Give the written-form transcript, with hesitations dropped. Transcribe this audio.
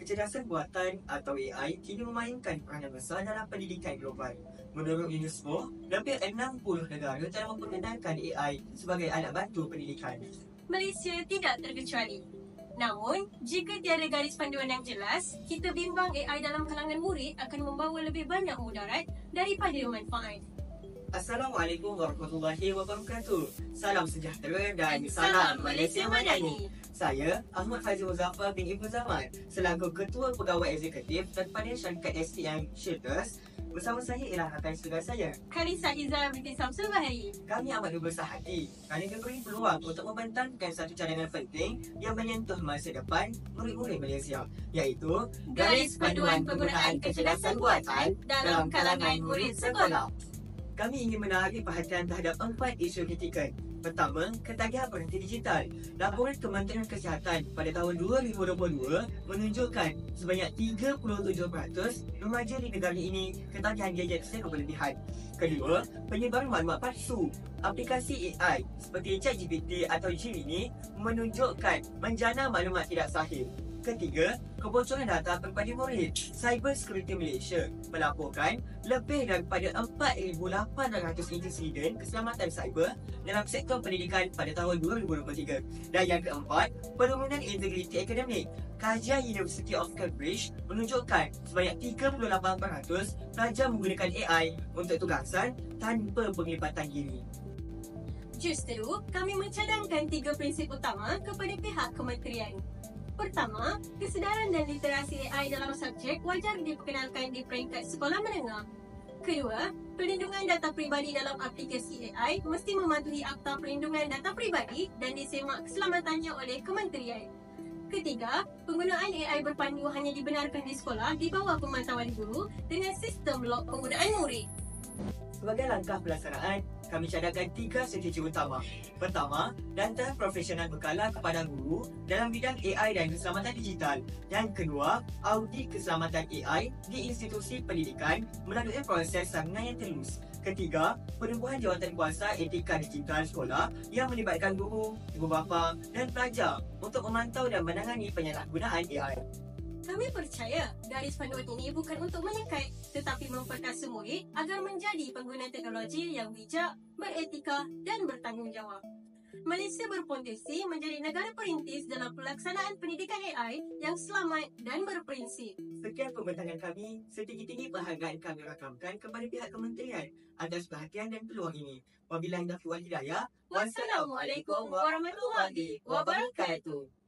Kecerdasan buatan atau AI kini memainkan peranan besar dalam pendidikan global. Menurut UNESCO, lebih 60 negara telah memperkenalkan AI sebagai alat bantu pendidikan. Malaysia tidak terkecuali. Namun, jika tiada garis panduan yang jelas, kita bimbang AI dalam kalangan murid akan membawa lebih banyak mudarat daripada manfaat. Assalamualaikum warahmatullahi wabarakatuh. Salam sejahtera dan Salam Malaysia Madani. Saya Ahmad Fazil Muzaffar bin Ibn Zaman selaku Ketua Pegawai Eksekutif daripada syarikat STM Shelters. Bersama saya ialah rakan saudara saya, Khalisa Izzah binti Samsul Bahari. Kami amat berbesar hati kerana diberi peluang untuk membentangkan satu cadangan penting yang menyentuh masa depan murid-murid Malaysia, iaitu Garis Panduan Penggunaan Kecerdasan Buatan dalam kalangan murid sekolah. Kami ingin menarik perhatian terhadap 4 isu kritikan. Pertama, ketagihan berhenti digital. Laporan Kementerian Kesihatan pada tahun 2022 menunjukkan sebanyak 37% remaja di negara ini ketagihan gadget secara berlebihan. Kedua, penyebaran maklumat palsu. Aplikasi AI seperti ChatGPT atau Gemini menunjukkan menjana maklumat tidak sahih. Ketiga, kebocoran data pribadi murid. Cyber Security Malaysia melaporkan lebih daripada 4,800 insiden keselamatan cyber dalam sektor pendidikan pada tahun 2023. Dan yang keempat, penurunan integriti akademik. Kajian University of Cambridge menunjukkan sebanyak 38% pelajar menggunakan AI untuk tugasan tanpa penglibatan diri. Justeru, kami mencadangkan 3 prinsip utama kepada pihak kementerian. Pertama, kesedaran dan literasi AI dalam subjek wajar diperkenalkan di peringkat sekolah menengah. Kedua, perlindungan data peribadi dalam aplikasi AI mesti mematuhi Akta Perlindungan Data Peribadi dan disemak keselamatannya oleh kementerian. Ketiga, penggunaan AI berpandu hanya dibenarkan di sekolah di bawah pemantauan guru dengan sistem log penggunaan murid. Sebagai langkah pelaksanaan, kami cadangkan 3 strategi utama. Pertama, data profesional berkala kepada guru dalam bidang AI dan keselamatan digital. Yang kedua, audit keselamatan AI di institusi pendidikan melalui proses saringan yang telus. Ketiga, penubuhan jawatan kuasa etika digital sekolah yang melibatkan guru, ibu bapa dan pelajar untuk memantau dan menangani penyalahgunaan AI. Kami percaya garis panduan ini bukan untuk menyekat tetapi memperkasa murid agar menjadi pengguna teknologi yang bijak, beretika dan bertanggungjawab. Malaysia berpotensi menjadi negara perintis dalam pelaksanaan pendidikan AI yang selamat dan berprinsip. Sekian pembentangan kami, setinggi-tinggi penghargaan kami rakamkan kepada pihak kementerian atas perhatian dan peluang ini. Wabillahi taufiq wal hidayah. Wassalamualaikum warahmatullahi wabarakatuh.